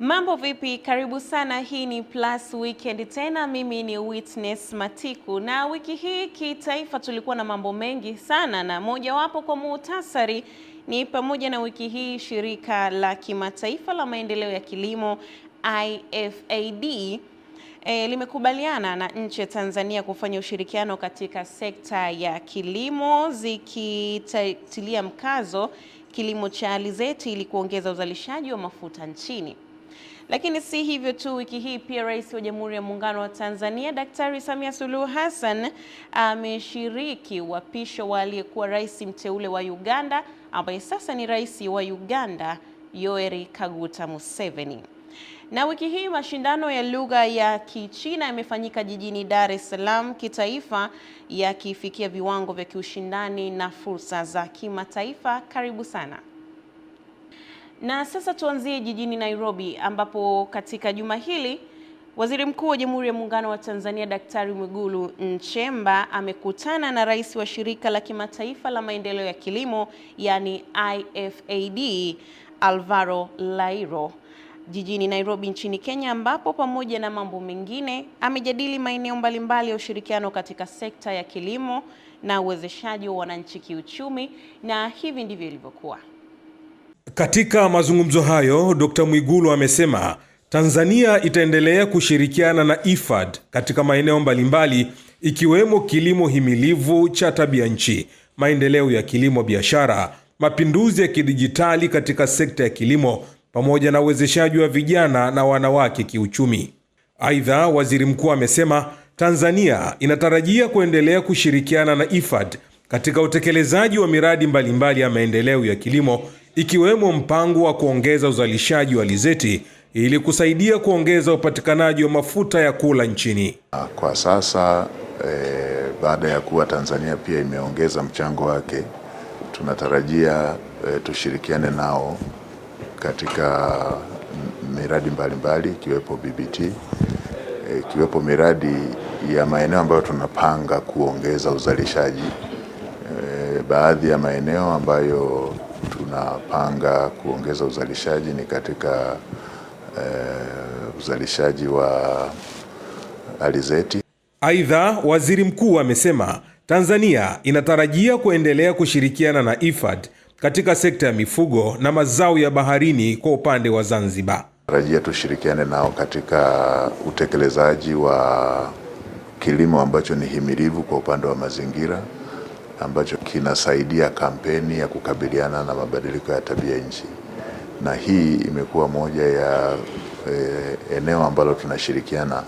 Mambo vipi? Karibu sana. Hii ni Plus Weekend tena. Mimi ni Witness Matiku, na wiki hii kitaifa tulikuwa na mambo mengi sana, na mojawapo kwa muhtasari ni pamoja na wiki hii shirika la kimataifa la maendeleo ya kilimo IFAD limekubaliana na nchi ya Tanzania kufanya ushirikiano katika sekta ya kilimo, zikitilia mkazo kilimo cha alizeti ili kuongeza uzalishaji wa mafuta nchini. Lakini si hivyo tu, wiki hii pia Rais wa Jamhuri ya Muungano wa Tanzania Daktari Samia Suluhu Hassan ameshiriki uapisho wa aliyekuwa rais mteule wa Uganda ambaye sasa ni rais wa Uganda Yoweri Kaguta Museveni. Na wiki hii mashindano ya lugha ya Kichina yamefanyika jijini Dar es Salaam kitaifa, yakifikia viwango vya kiushindani na fursa za kimataifa. Karibu sana. Na sasa tuanzie jijini Nairobi, ambapo katika juma hili Waziri Mkuu wa Jamhuri ya Muungano wa Tanzania Daktari Mwigulu Nchemba amekutana na rais wa shirika la kimataifa la maendeleo ya kilimo yani IFAD Alvaro Lairo jijini Nairobi nchini Kenya, ambapo pamoja na mambo mengine amejadili maeneo mbalimbali ya ushirikiano katika sekta ya kilimo na uwezeshaji wa wananchi kiuchumi, na hivi ndivyo ilivyokuwa. Katika mazungumzo hayo, Dr. Mwigulu amesema Tanzania itaendelea kushirikiana na IFAD katika maeneo mbalimbali ikiwemo kilimo himilivu cha tabia nchi, maendeleo ya kilimo biashara, mapinduzi ya kidijitali katika sekta ya kilimo pamoja na uwezeshaji wa vijana na wanawake kiuchumi. Aidha, Waziri Mkuu amesema Tanzania inatarajia kuendelea kushirikiana na IFAD katika utekelezaji wa miradi mbalimbali ya maendeleo ya kilimo ikiwemo mpango wa kuongeza uzalishaji wa alizeti ili kusaidia kuongeza upatikanaji wa mafuta ya kula nchini. Kwa sasa baada ya kuwa Tanzania pia imeongeza mchango wake, tunatarajia tushirikiane nao katika miradi mbalimbali ikiwepo BBT, ikiwepo miradi ya maeneo ambayo tunapanga kuongeza uzalishaji. Baadhi ya maeneo ambayo tunapanga kuongeza uzalishaji ni katika uzalishaji wa alizeti. Aidha, Waziri Mkuu amesema Tanzania inatarajia kuendelea kushirikiana na IFAD katika sekta ya mifugo na mazao ya baharini kwa upande wa Zanzibar. Tarajia tushirikiane nao katika utekelezaji wa kilimo ambacho ni himilivu kwa upande wa mazingira, ambacho kinasaidia kampeni ya kukabiliana na mabadiliko ya tabia nchi. Na hii imekuwa moja ya eneo ambalo tunashirikiana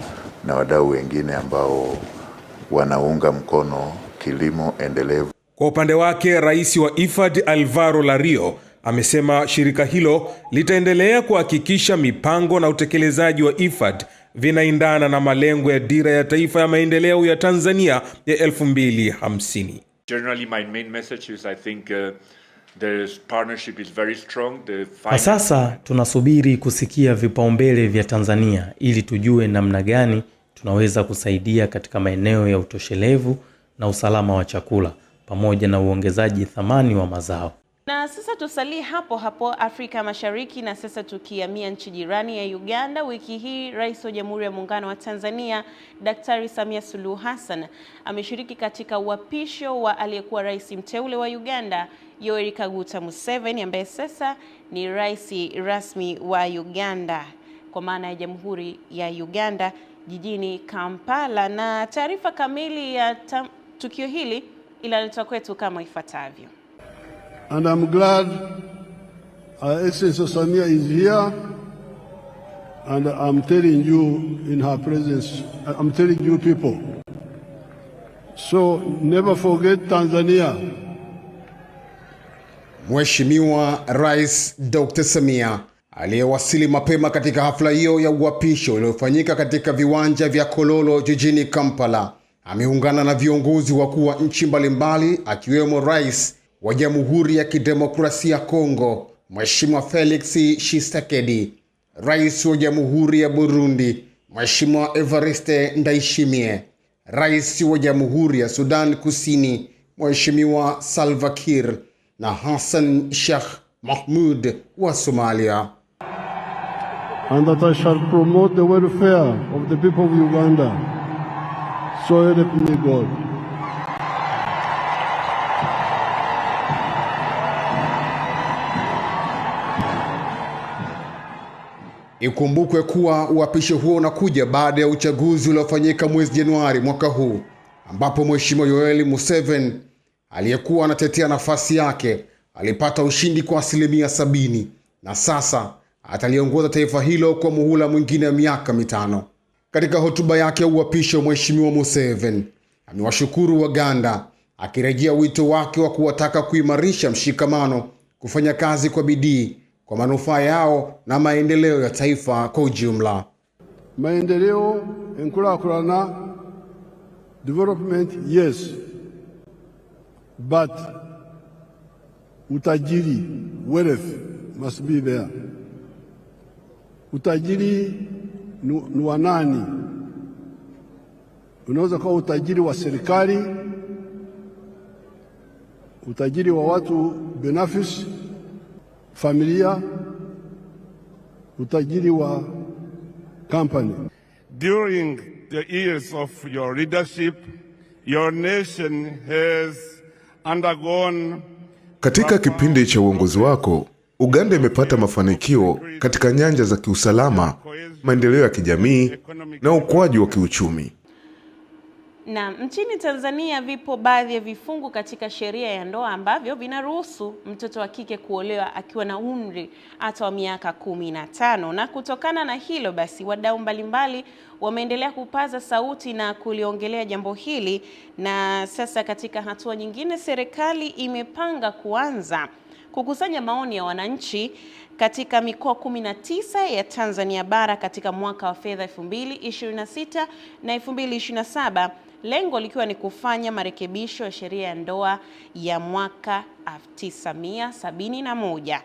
na wadau wengine ambao wanaunga mkono kilimo endelevu. Kwa upande wake, Rais wa IFAD Alvaro Lario amesema shirika hilo litaendelea kuhakikisha mipango na utekelezaji wa IFAD vinaendana na malengo ya Dira ya Taifa ya Maendeleo ya Tanzania ya 2050. Generally, my main message is I think the partnership is very strong. Kwa sasa tunasubiri kusikia vipaumbele vya Tanzania ili tujue namna gani tunaweza kusaidia katika maeneo ya utoshelevu na usalama wa chakula pamoja na uongezaji thamani wa mazao. Na sasa tusalie hapo hapo Afrika Mashariki, na sasa tukihamia nchi jirani ya Uganda. Wiki hii Rais wa Jamhuri ya Muungano wa Tanzania Daktari Samia Suluhu Hassan ameshiriki katika uapisho wa aliyekuwa rais mteule wa Uganda Yoweri Kaguta Museveni ambaye sasa ni rais rasmi wa Uganda kwa maana ya Jamhuri ya Uganda jijini Kampala. Na taarifa kamili ya tukio hili inaletwa kwetu kama ifuatavyo. And I'm glad Excellency Samia is here, and I'm telling you in her presence, I'm telling you people, so never forget Tanzania. Mheshimiwa Rais Dr. Samia aliyewasili mapema katika hafla hiyo ya uapisho iliyofanyika katika viwanja vya Kololo jijini Kampala ameungana na viongozi wakuu wa nchi mbalimbali akiwemo Rais wa Jamhuri ya Kidemokrasia ya Kongo Mheshimiwa Felix Tshisekedi, Rais wa Jamhuri ya Burundi Mheshimiwa Evariste Ndayishimiye, Rais wa Jamhuri ya Sudan Kusini Mheshimiwa Salva Kiir na Hassan Sheikh Mahmoud wa Somalia. and that I shall promote the welfare of the people of Uganda. So help me God. Ikumbukwe kuwa uapisho huo unakuja baada ya uchaguzi uliofanyika mwezi Januari mwaka huu, ambapo Mheshimiwa Yoweri Museveni aliyekuwa anatetea nafasi yake alipata ushindi kwa 70% na sasa ataliongoza taifa hilo kwa muhula mwingine wa miaka 5. Katika hotuba yake ya uapisho, Mheshimiwa Museveni amewashukuru Waganda, akirejea wito wake wa kuwataka kuimarisha mshikamano, kufanya kazi kwa bidii kwa manufaa yao na maendeleo ya taifa kwa ujumla. Maendeleo, enkulakulana, development, yes, but utajiri, wealth must be there. Utajiri ni wa nani? Unaweza kuwa utajiri wa serikali, utajiri wa watu binafsi, familia, utajiri wa company. During the years of your leadership, your nation has undergone. Katika kipindi cha uongozi wako, Uganda imepata mafanikio katika nyanja za kiusalama, maendeleo ya kijamii na ukuaji wa kiuchumi. Na nchini Tanzania vipo baadhi ya vifungu katika sheria ya ndoa ambavyo vinaruhusu mtoto wa kike kuolewa akiwa na umri hata wa miaka 15. Na kutokana na hilo basi, wadau mbalimbali wameendelea kupaza sauti na kuliongelea jambo hili, na sasa katika hatua nyingine serikali imepanga kuanza kukusanya maoni ya wananchi katika mikoa 19 ya Tanzania bara katika mwaka wa fedha 2026 na 2027, lengo likiwa ni kufanya marekebisho ya sheria ya ndoa ya mwaka 1971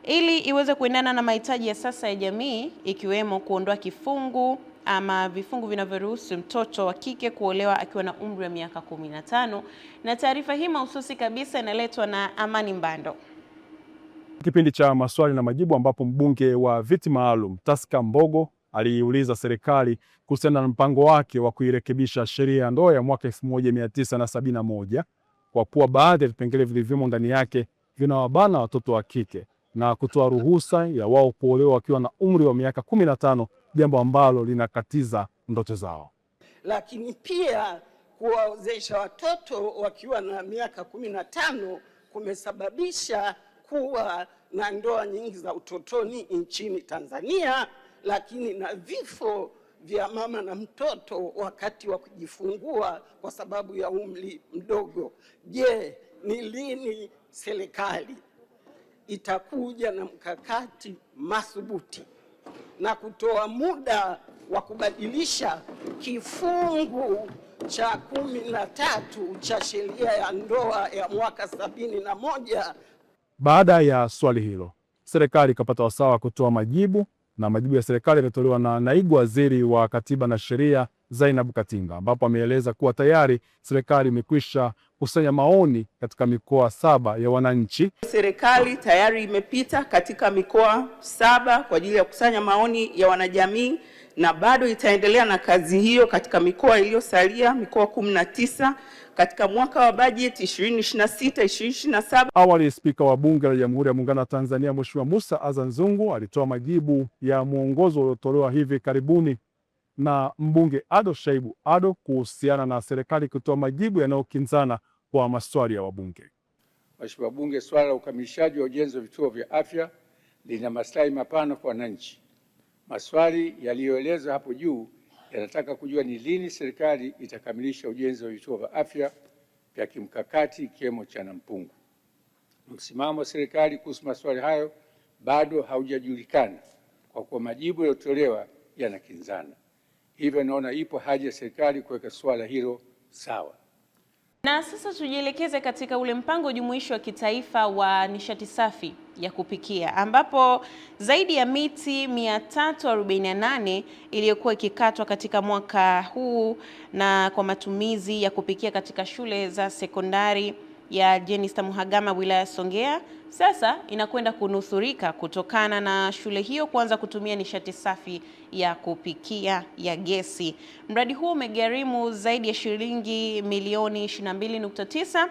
ili iweze kuendana na mahitaji ya sasa ya jamii, ikiwemo kuondoa kifungu ama vifungu vinavyoruhusu mtoto wa kike kuolewa akiwa na umri wa miaka 15. Na taarifa hii mahususi kabisa inaletwa na Amani Mbando. Kipindi cha maswali na majibu ambapo mbunge wa viti maalum Taska Mbogo aliuliza serikali kuhusiana na mpango wake wa kuirekebisha sheria ya ndoa ya mwaka 1971 kwa kuwa baadhi ya vipengele vilivyomo ndani yake vinawabana watoto wa kike na kutoa ruhusa ya wao kuolewa wakiwa na umri wa miaka 15, jambo ambalo linakatiza ndoto zao. Lakini pia kuwaozesha watoto wakiwa na miaka 15 kumesababisha kuwa na ndoa nyingi za utotoni nchini Tanzania, lakini na vifo vya mama na mtoto wakati wa kujifungua kwa sababu ya umri mdogo. Je, ni lini serikali itakuja na mkakati madhubuti na kutoa muda wa kubadilisha kifungu cha 13 cha sheria ya ndoa ya mwaka 71? Baada ya swali hilo, serikali ikapata wasaa wa kutoa majibu, na majibu ya serikali yametolewa na naibu waziri wa Katiba na Sheria Zainab Katinga, ambapo ameeleza kuwa tayari serikali imekwisha kusanya maoni katika mikoa 7 ya wananchi. Serikali tayari imepita katika mikoa 7 kwa ajili ya kusanya maoni ya wanajamii, na bado itaendelea na kazi hiyo katika mikoa iliyosalia, mikoa 19 katika mwaka wa bajeti 2026-2027. Awali, Spika wa Bunge la Jamhuri ya Muungano wa Tanzania Mheshimiwa Musa Azzan Zungu alitoa majibu ya mwongozo uliotolewa hivi karibuni na mbunge Ado Shaibu Ado kuhusiana na serikali kutoa majibu yanayokinzana kwa maswali ya wabunge. Mheshimiwa Bunge, swala la ukamilishaji wa ujenzi wa vituo vya afya lina maslahi mapana kwa wananchi. Maswali yaliyoelezwa hapo juu yanataka kujua ni lini serikali itakamilisha ujenzi wa vituo vya afya vya kimkakati ikiwemo cha Nampungu. Msimamo wa serikali kuhusu maswali hayo bado haujajulikana kwa kuwa majibu yaliyotolewa yanakinzana. Hivyo naona ipo haja ya serikali kuweka swala hilo sawa. Na sasa tujielekeze katika ule mpango jumuishi wa kitaifa wa nishati safi ya kupikia, ambapo zaidi ya miti 348 iliyokuwa ikikatwa katika mwaka huu na kwa matumizi ya kupikia katika shule za sekondari ya Jenista Mhagama wilaya ya Songea sasa inakwenda kunusurika kutokana na shule hiyo kuanza kutumia nishati safi ya kupikia ya gesi. Mradi huo umegharimu zaidi ya shilingi milioni 22.9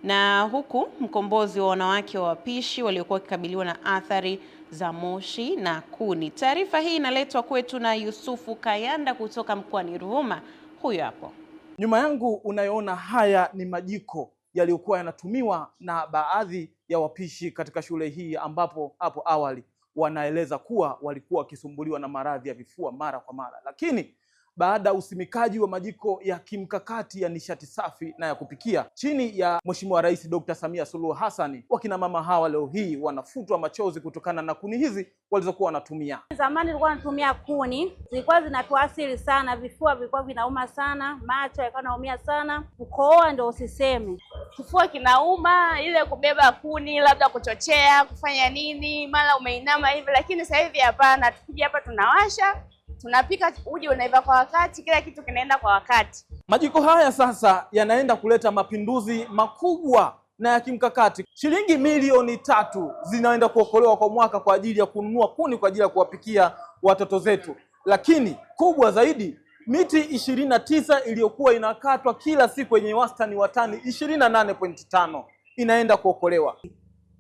na huku mkombozi wa wanawake wa wapishi waliokuwa wakikabiliwa na athari za moshi na kuni. Taarifa hii inaletwa kwetu na Yusufu Kayanda kutoka mkoani Ruvuma. Huyo hapo. Nyuma yangu unayoona haya ni majiko yaliyokuwa yanatumiwa na baadhi ya wapishi katika shule hii, ambapo hapo awali wanaeleza kuwa walikuwa wakisumbuliwa na maradhi ya vifua mara kwa mara, lakini baada ya usimikaji wa majiko ya kimkakati ya nishati safi na ya kupikia chini ya Mheshimiwa Rais Dr. Samia Suluhu Hassan, wakina mama hawa leo hii wanafutwa machozi kutokana na kuni hizi walizokuwa wanatumia. Zamani tulikuwa tunatumia kuni, zilikuwa zinatuathiri sana, vifua vilikuwa vinauma sana, macho yalikuwa yanaumia sana, kukohoa ndio usiseme. Kifua kinauma, ile kubeba kuni, labda kuchochea, kufanya nini, mara umeinama hivi, lakini sasa hivi hapana, tukija hapa tunawasha, tunapika, uji unaiva kwa wakati, kila kitu kinaenda kwa wakati. Majiko haya sasa yanaenda kuleta mapinduzi makubwa na ya kimkakati. Shilingi milioni 3 zinaenda kuokolewa kwa mwaka kwa ajili ya kununua kuni kwa ajili ya kuwapikia watoto zetu. Lakini kubwa zaidi, miti 29 iliyokuwa inakatwa kila siku yenye wastani wa tani 28.5 inaenda kuokolewa.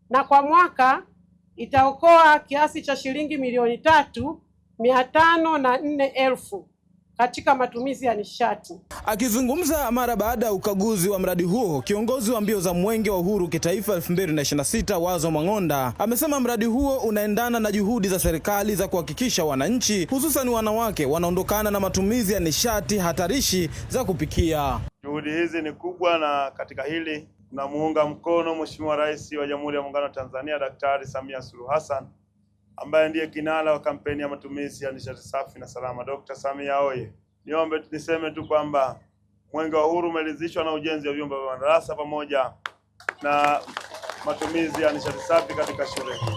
Na kwa mwaka itaokoa kiasi cha shilingi milioni 3,504,000 katika matumizi ya nishati. Akizungumza mara baada ya ukaguzi wa mradi huo, kiongozi wa mbio za Mwenge wa Uhuru kitaifa 2026 Wazo Mang'onda amesema mradi huo unaendana na juhudi za serikali za kuhakikisha wananchi, hususan wanawake, wanaondokana na matumizi ya nishati hatarishi za kupikia. Juhudi hizi ni kubwa, na katika hili tunamuunga mkono Mheshimiwa Rais wa Jamhuri ya Muungano wa Tanzania Daktari Samia Suluhu Hassan, ambaye ndiye kinara wa kampeni ya matumizi ya nishati safi na salama. Dr. Samia oye! Niseme tu kwamba Mwenge wa Uhuru umeridhishwa na ujenzi wa vyumba vya madarasa pamoja na matumizi ya nishati safi katika shule hii.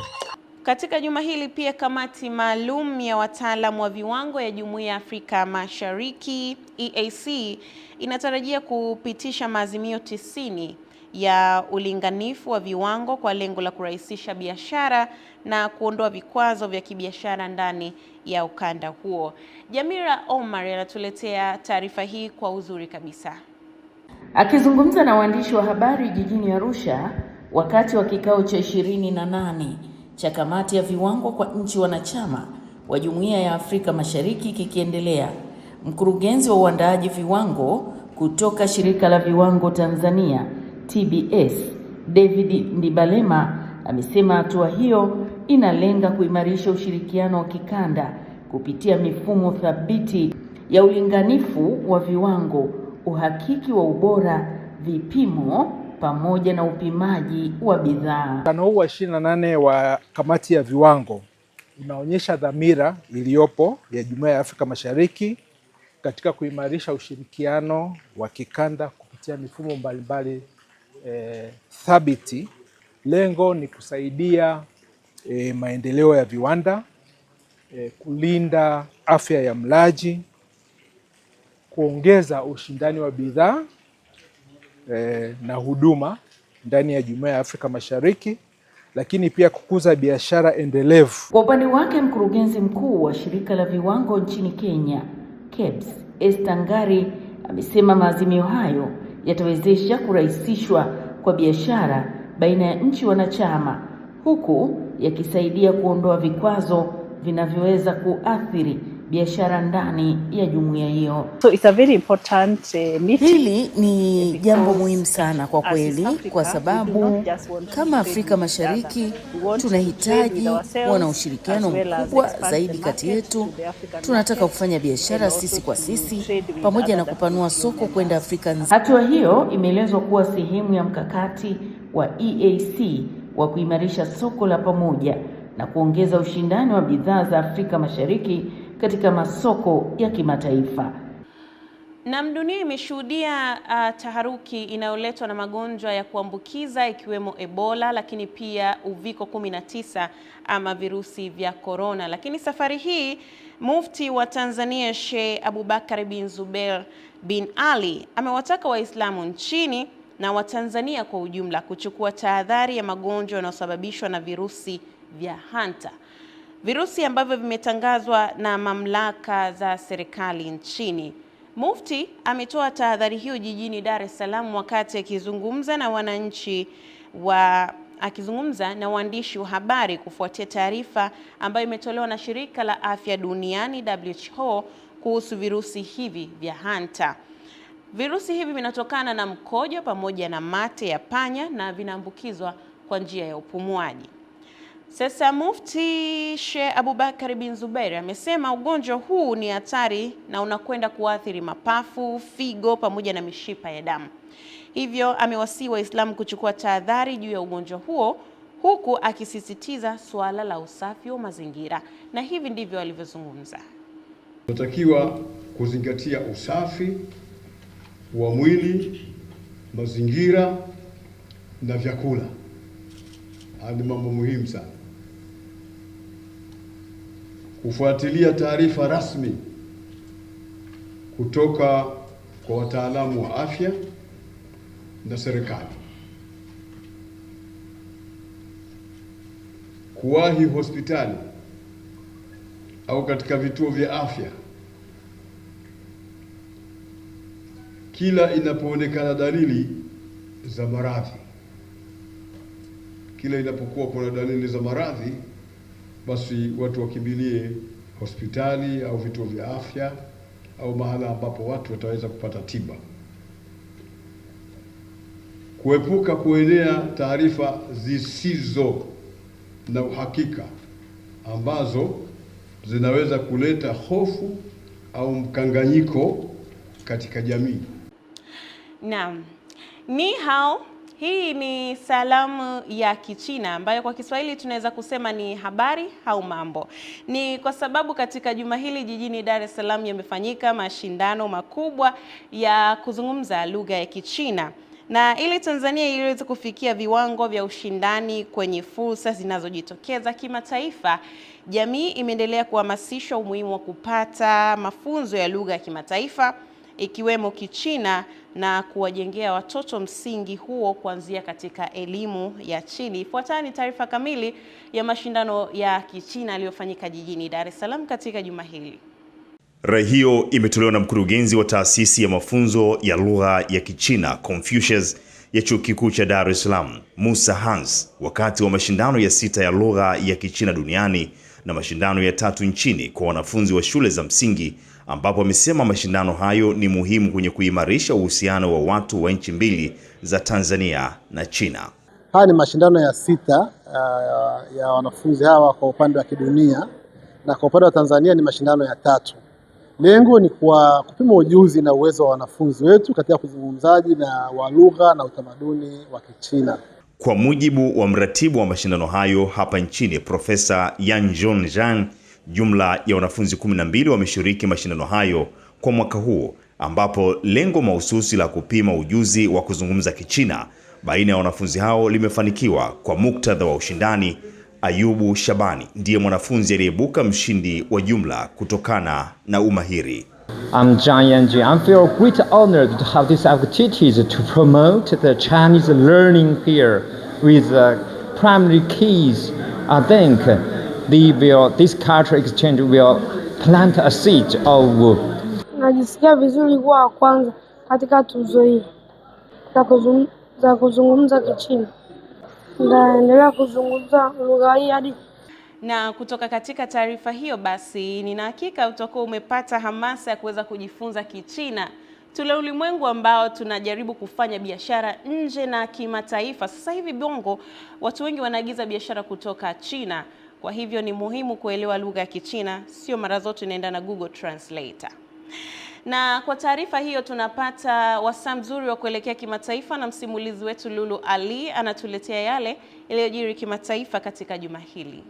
Katika juma hili pia kamati maalum ya wataalamu wa viwango ya Jumuiya ya Afrika Mashariki EAC inatarajia kupitisha maazimio 90 ya ulinganifu wa viwango kwa lengo la kurahisisha biashara na kuondoa vikwazo vya kibiashara ndani ya ukanda huo. Jamira Omar anatuletea taarifa hii kwa uzuri kabisa. Akizungumza na waandishi wa habari jijini Arusha wakati wa kikao cha 28 cha kamati ya viwango kwa nchi wanachama wa Jumuiya ya Afrika Mashariki kikiendelea, mkurugenzi wa uandaaji viwango kutoka Shirika la Viwango Tanzania TBS David Ndibalema amesema hatua hiyo inalenga kuimarisha ushirikiano wa kikanda kupitia mifumo thabiti ya ulinganifu wa viwango, uhakiki wa ubora, vipimo pamoja na upimaji wa bidhaa. Mkutano huu wa 28 wa kamati ya viwango unaonyesha dhamira iliyopo ya Jumuiya ya Afrika Mashariki katika kuimarisha ushirikiano wa kikanda kupitia mifumo mbalimbali thabiti. Lengo ni kusaidia maendeleo ya viwanda, kulinda afya ya mlaji, kuongeza ushindani wa bidhaa na huduma ndani ya Jumuiya ya Afrika Mashariki, lakini pia kukuza biashara endelevu. Kwa upande wake, mkurugenzi mkuu wa Shirika la Viwango nchini Kenya KEBS Esther Ngari amesema maazimio hayo yatawezesha kurahisishwa kwa biashara baina ya nchi wanachama, huku yakisaidia kuondoa vikwazo vinavyoweza kuathiri biashara ndani ya jumuiya hiyo. So it's a very important meeting. Hili ni jambo muhimu sana kwa kweli, kwa sababu kama Afrika Mashariki tunahitaji kuwa na ushirikiano mkubwa zaidi kati yetu. Tunataka kufanya biashara sisi kwa sisi pamoja na kupanua soko kwenda Afrika nzima. Hatua hiyo imeelezwa kuwa sehemu ya mkakati wa EAC wa kuimarisha soko la pamoja na kuongeza ushindani wa bidhaa za Afrika Mashariki katika masoko ya kimataifa. Na dunia imeshuhudia taharuki inayoletwa na magonjwa ya kuambukiza ikiwemo Ebola, lakini pia uviko 19 ama virusi vya corona. Lakini safari hii Mufti wa Tanzania Sheikh Abubakar bin Zubeir bin Ali amewataka Waislamu nchini na Watanzania kwa ujumla kuchukua tahadhari ya magonjwa yanayosababishwa na virusi vya hanta, virusi ambavyo vimetangazwa na mamlaka za serikali nchini. Mufti ametoa tahadhari hiyo jijini Dar es Salaam wakati akizungumza na waandishi wa habari kufuatia taarifa ambayo imetolewa na Shirika la Afya Duniani WHO kuhusu virusi hivi vya hanta. Virusi hivi vinatokana na mkojo pamoja na mate ya panya na vinaambukizwa kwa njia ya upumuaji. Sasa Mufti Sheikh Abubakar bin Zubair amesema ugonjwa huu ni hatari na unakwenda kuathiri mapafu, figo pamoja na mishipa ya damu. Hivyo amewasihi Waislamu kuchukua tahadhari juu ya ugonjwa huo, huku akisisitiza suala la usafi wa mazingira, na hivi ndivyo alivyozungumza. Tunatakiwa kuzingatia usafi wa mwili, mazingira na vyakula. Haya ni mambo muhimu sana. Kufuatilia taarifa rasmi kutoka kwa wataalamu wa afya na serikali. Kuwahi hospitali au katika vituo vya afya kila inapoonekana dalili za maradhi. Kila inapokuwa kuna dalili za maradhi, basi watu wakimbilie hospitali au vituo vya afya au mahala ambapo watu wataweza kupata tiba. Kuepuka kuenea taarifa zisizo na uhakika ambazo zinaweza kuleta hofu au mkanganyiko katika jamii. Naam. Ni hao. Hii ni salamu ya Kichina ambayo kwa Kiswahili tunaweza kusema ni habari au mambo. Ni kwa sababu katika juma hili jijini Dar es Salaam yamefanyika mashindano makubwa ya kuzungumza lugha ya Kichina. Na ili Tanzania iweze kufikia viwango vya ushindani kwenye fursa zinazojitokeza kimataifa, jamii imeendelea kuhamasishwa umuhimu wa kupata mafunzo ya lugha ya kimataifa ikiwemo Kichina na kuwajengea watoto msingi huo kuanzia katika elimu ya chini. Ifuatayo ni taarifa kamili ya mashindano ya Kichina yaliyofanyika jijini Dar es Salaam katika juma hili. Rai hiyo imetolewa na mkurugenzi wa taasisi ya mafunzo ya lugha ya Kichina Confucius ya Chuo Kikuu cha Dar es Salaam, Musa Hans, wakati wa mashindano ya 6 ya lugha ya Kichina duniani na mashindano ya 3 nchini kwa wanafunzi wa shule za msingi, ambapo amesema mashindano hayo ni muhimu kwenye kuimarisha uhusiano wa watu wa nchi mbili za Tanzania na China. Haya ni mashindano ya 6 ya wanafunzi hawa kwa upande wa kidunia, na kwa upande wa Tanzania ni mashindano ya 3. Lengo ni kwa kupima ujuzi na uwezo wa wanafunzi wetu katika kuzungumzaji na wa lugha na utamaduni wa Kichina. Kwa mujibu wa mratibu wa mashindano hayo hapa nchini, Profesa Yan Zhang, jumla ya wanafunzi 12 wameshiriki mashindano hayo kwa mwaka huu, ambapo lengo mahususi la kupima ujuzi wa kuzungumza Kichina baina ya wanafunzi hao limefanikiwa. Kwa muktadha wa ushindani, Ayubu Shabani ndiye mwanafunzi aliyeibuka mshindi wa jumla kutokana na umahiri. I'm Zhang Yanjun. I feel great honored to have these opportunities to promote the Chinese learning here with primary keys. I think this cultural exchange will plant a seed of. Najisikia vizuri kuwa kwanza katika tuzo hii za kuzungumza Kichina. Naendelea kuzungumza lugha hii hadi. Na kutoka katika taarifa hiyo basi, nina hakika utakuwa umepata hamasa ya kuweza kujifunza Kichina. Tule ulimwengu ambao tunajaribu kufanya biashara nje na kimataifa. Sasa hivi Bongo watu wengi wanaagiza biashara kutoka China. Kwa hivyo ni muhimu kuelewa lugha ya Kichina, sio mara zote inaenda na Google Translator. Na kwa taarifa hiyo tunapata wasaa mzuri wa kuelekea kimataifa, na msimulizi wetu Lulu Ali anatuletea yale yaliyojiri kimataifa katika juma hili.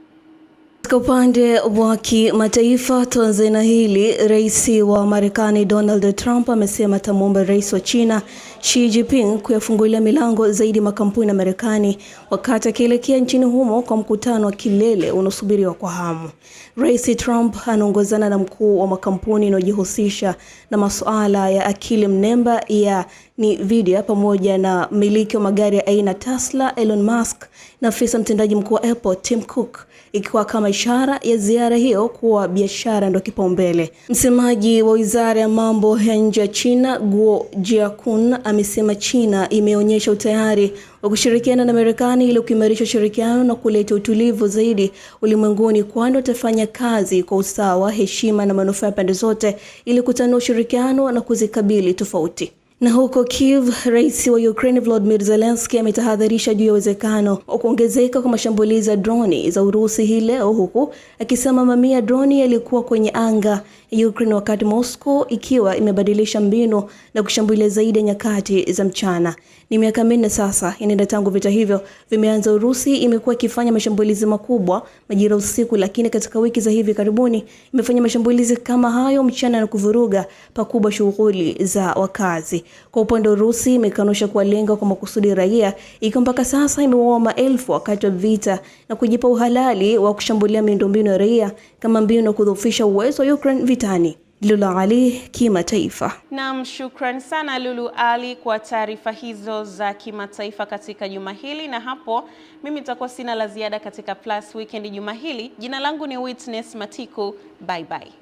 Kwa upande wa kimataifa, Tanzania hili, Rais wa Marekani Donald Trump amesema atamwomba Rais wa China Xi Jinping kuyafungulia milango zaidi makampuni ya Marekani wakati akielekea nchini humo kwa mkutano wa kilele unaosubiriwa kwa hamu. Rais Trump anaongozana na mkuu wa makampuni yanayojihusisha na masuala ya akili mnemba ya Nvidia pamoja na miliki wa magari ya aina Tesla Elon Musk na afisa mtendaji mkuu wa Apple Tim Cook, ikiwa kama ishara ya ziara hiyo kuwa biashara ndio kipaumbele. Msemaji wa Wizara ya Mambo ya Nje ya China Guo Jiakun amesema China imeonyesha utayari wa kushirikiana na Marekani ili kuimarisha ushirikiano na kuleta utulivu zaidi ulimwenguni, kwani watafanya kazi kwa usawa, heshima na manufaa ya pande zote ili kutanua ushirikiano na kuzikabili tofauti. Na huko Kiev, rais wa Ukraine Volodymyr Zelensky ametahadharisha juu ya uwezekano wa kuongezeka kwa mashambulizi ya droni za Urusi hii leo, huku akisema mamia droni yalikuwa kwenye anga ya Ukraine wakati Moscow ikiwa imebadilisha mbinu na kushambulia zaidi ya nyakati za mchana. Ni miaka 4 sasa inaenda tangu vita hivyo vimeanza. Urusi imekuwa ikifanya mashambulizi makubwa majira usiku, lakini katika wiki za hivi karibuni imefanya mashambulizi kama hayo mchana na kuvuruga pakubwa shughuli za wakazi. Kwa upande wa Urusi imekanusha kuwalenga kwa makusudi raia, ikiwa mpaka sasa imewaua maelfu wakati wa vita na kujipa uhalali wa kushambulia miundombinu ya raia kama mbinu ya kudhoofisha uwezo wa Ukraine vitani. Lulu Ali, kimataifa. Naam, shukran sana Lulu Ali kwa taarifa hizo za kimataifa katika juma hili, na hapo mimi nitakuwa sina la ziada katika Plus Weekend juma hili. Jina langu ni Witness Matiku. Bye bye.